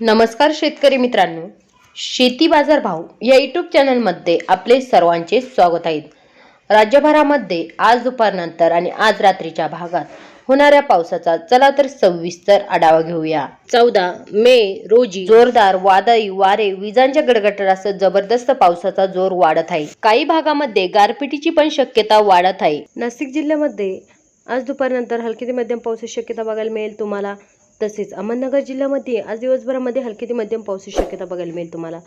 नमस्कार शेतकरी मित्रांनो, शेती बाजार भाव या यूट्यूब चॅनलमध्ये आपले सर्वांचे स्वागत आहे। राज्यभरामध्ये आज दुपारनंतर आणि आज रात्रीच्या भागात होणाऱ्या पावसाचा चला तर सविस्तर आढावा घेऊया। 14 मे रोजी जोरदार वादळी वारे, विजांच्या गडगडाटासह जबरदस्त पावसाचा जोर वाढत आहे। काही भागामध्ये गारपिटीची पण शक्यता वाढत आहे। नाशिक जिल्ह्यामध्ये आज दुपारनंतर हलकी ते मध्यम पावसाची शक्यता बघायला मिळेल तुम्हाला। तसेच अहमदनगर जिल्ह्यामध्ये आज दिवसभरामध्ये हलकी ते मध्यम पावसाची शक्यता बघायला मिळेल तुम्हाला।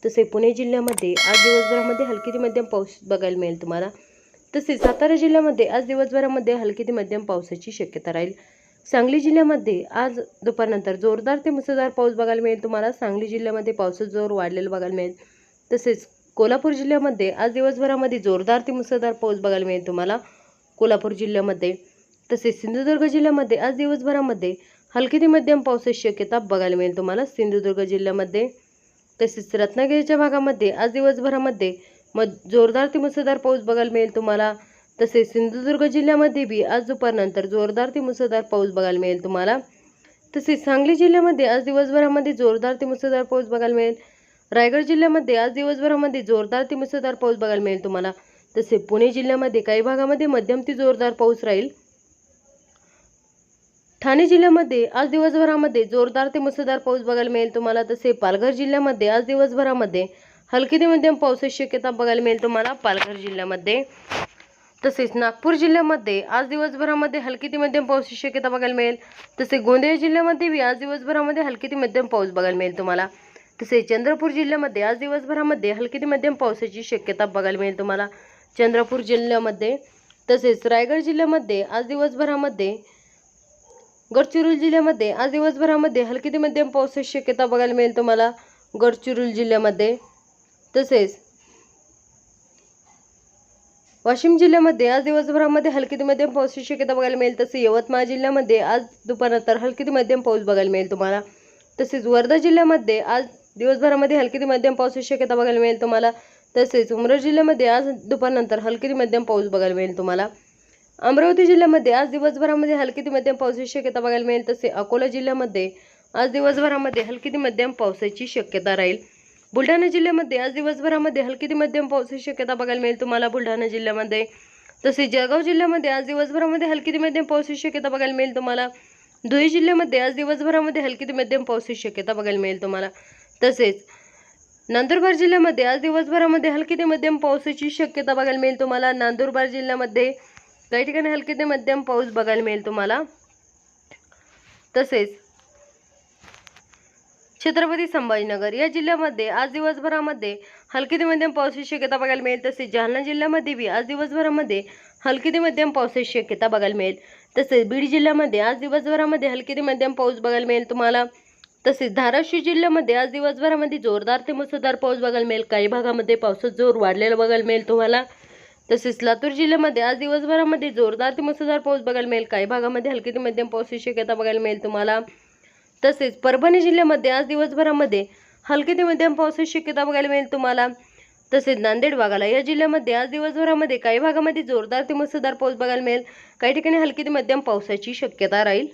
तसेच पुणे जिल्ह्यामध्ये आज दिवसभरामध्ये हलकी ते मध्यम पाऊस बघायला मिळेल तुम्हाला। तसेच सातारा जिल्ह्यामध्ये आज दिवसभरामध्ये हलकी ते मध्यम पावसाची शक्यता राहील। सांगली जिल्ह्यामध्ये आज दुपारनंतर जोरदार ते मुसळधार पाऊस बघायला मिळेल तुम्हाला। सांगली जिल्ह्यामध्ये पावसाचा जोर वाढलेला बघायला मिळेल। तसेच कोल्हापूर जिल्ह्यामध्ये आज दिवसभरामध्ये जोरदार ते मुसळधार पाऊस बघायला मिळेल तुम्हाला कोल्हापूर जिल्ह्यामध्ये। तसेच सिंधुदुर्ग जिल्ह्यामध्ये आज दिवसभरामध्ये हलकी ते मध्यम पावसाची शक्यता बघायला मिळेल तुम्हाला सिंधुदुर्ग जिल्ह्यामध्ये। तसेच रत्नागिरीच्या भागामध्ये आज दिवसभरामध्ये जोरदार ते मुसळधार पाऊस बघायला मिळेल तुम्हाला। तसेच सिंधुदुर्ग जिल्ह्यामध्ये बी आज दुपारनंतर जोरदार ते मुसळधार पाऊस बघायला मिळेल तुम्हाला। तसेच सांगली जिल्ह्यामध्ये आज दिवसभरामध्ये जोरदार ते मुसळधार पाऊस बघायला मिळेल। रायगड जिल्ह्यामध्ये आज दिवसभरामध्ये जोरदार ते मुसळधार पाऊस बघायला मिळेल तुम्हाला। तसेच पुणे जिल्ह्यामध्ये काही भागामध्ये मध्यम ते जोरदार पाऊस राहील। ठाणे जिल्ह्यामध्ये आज दिवसभरामध्ये जोरदार ते मुसळधार पाऊस बघायला मिळेल तुम्हाला। तसेच पालघर जिल्ह्यामध्ये आज दिवसभरामध्ये हलकी ते मध्यम पावसाची शक्यता बघायला मिळेल तुम्हाला पालघर जिल्ह्यामध्ये। तसेच नागपूर जिल्ह्यामध्ये आज दिवसभरामध्ये हलकी ते मध्यम पावसाची शक्यता बघायला मिळेल। तसेच गोंदिया जिल्ह्यामध्ये बी आज दिवसभरामध्ये हलकी ते मध्यम पाऊस बघायला मिळेल तुम्हाला। तसेच चंद्रपूर जिल्ह्यामध्ये आज दिवसभरामध्ये हलकी ते मध्यम पावसाची शक्यता बघायला मिळेल तुम्हाला चंद्रपूर जिल्ह्यामध्ये। तसेच रायगड जिल्ह्यामध्ये आज दिवसभरामध्ये गडचिरोली जिल्ह्यामध्ये आज दिवसभरामध्ये हलकी ते मध्यम पावसाची शक्यता बघायला मिळेल तुम्हाला गडचिरोली जिल्ह्यामध्ये। तसेच वाशिम जिल्ह्यामध्ये आज दिवसभरामध्ये हलकी ते मध्यम पावसाची शक्यता बघायला मिळेल। तसेच यवतमाळ जिल्ह्यामध्ये आज दुपारनंतर हलकी ते मध्यम पाऊस बघायला मिळेल तुम्हाला। तसेच वर्धा जिल्ह्यामध्ये आज दिवसभरामध्ये हलकी ते मध्यम पावसाची शक्यता बघायला मिळेल तुम्हाला। तसेच उमरगा जिल्ह्यामध्ये आज दुपारनंतर हलकी ते मध्यम पाऊस बघायला मिळेल तुम्हाला। अमरावती जिल्ह्यामध्ये आज दिवसभरामध्ये हलकी ते मध्यम पावसाची शक्यता बघायला मिळेल। तसेच अकोला जिल्ह्यामध्ये आज दिवसभरामध्ये हलकी ते मध्यम पावसाची शक्यता राहील। बुलढाणा जिल्ह्यामध्ये आज दिवसभरामध्ये हलकी ते मध्यम पावसाची शक्यता बघायला मिळेल तुम्हाला बुलढाणा जिल्ह्यामध्ये। तसेच जळगाव जिल्ह्यामध्ये आज दिवसभरामध्ये हलकी ते मध्यम पावसाची शक्यता बघायला मिळेल तुम्हाला। धुळे जिल्ह्यामध्ये आज दिवसभरामध्ये हलकी ते मध्यम पावसाची शक्यता बघायला मिळेल तुम्हाला। तसेच नंदुरबार जिल्ह्यामध्ये आज दिवसभरामध्ये हलकी ते मध्यम पावसाची शक्यता बघायला मिळेल तुम्हाला। नंदुरबार जिल्ह्यामध्ये काही ठिकाणी हलकी ते मध्यम पाऊस बघायला मिळेल तुम्हाला। तसेच छत्रपती संभाजीनगर या जिल्ह्यामध्ये आज दिवसभरामध्ये हलकी ते मध्यम पावसाची शक्यता बघायला मिळेल। तसेच जालना जिल्ह्यामध्ये बी आज दिवसभरामध्ये हलकी ते मध्यम पावसाची शक्यता बघायला मिळेल। तसेच बीड जिल्ह्यामध्ये आज दिवसभरामध्ये हलकी ते मध्यम पाऊस बघायला मिळेल तुम्हाला। तसेच धाराशिव जिल्ह्यामध्ये आज दिवसभरामध्ये जोरदार ते मुसळधार पाऊस बघायला मिळेल। काही भागामध्ये पावसाचा जोर वाढलेला बघायला मिळेल तुम्हाला। तसेच लातूर जिल्ह्यामध्ये आज दिवसभरामध्ये जोरदार ते मुसळधार पाऊस बघायला मिळेल। काही भागामध्ये हलकी ते मध्यम पावसाची शक्यता बघायला मिळेल तुम्हाला। तसेच परभणी जिल्ह्यामध्ये आज दिवसभरामध्ये हलकी ते मध्यम पावसाची शक्यता बघायला मिळेल तुम्हाला। तसेच नांदेड वाघाला या जिल्ह्यामध्ये आज दिवसभरामध्ये काही भागामध्ये जोरदार ते मुसळधार पाऊस बघायला मिळेल। काही ठिकाणी हलकी ते मध्यम पावसाची शक्यता राहील।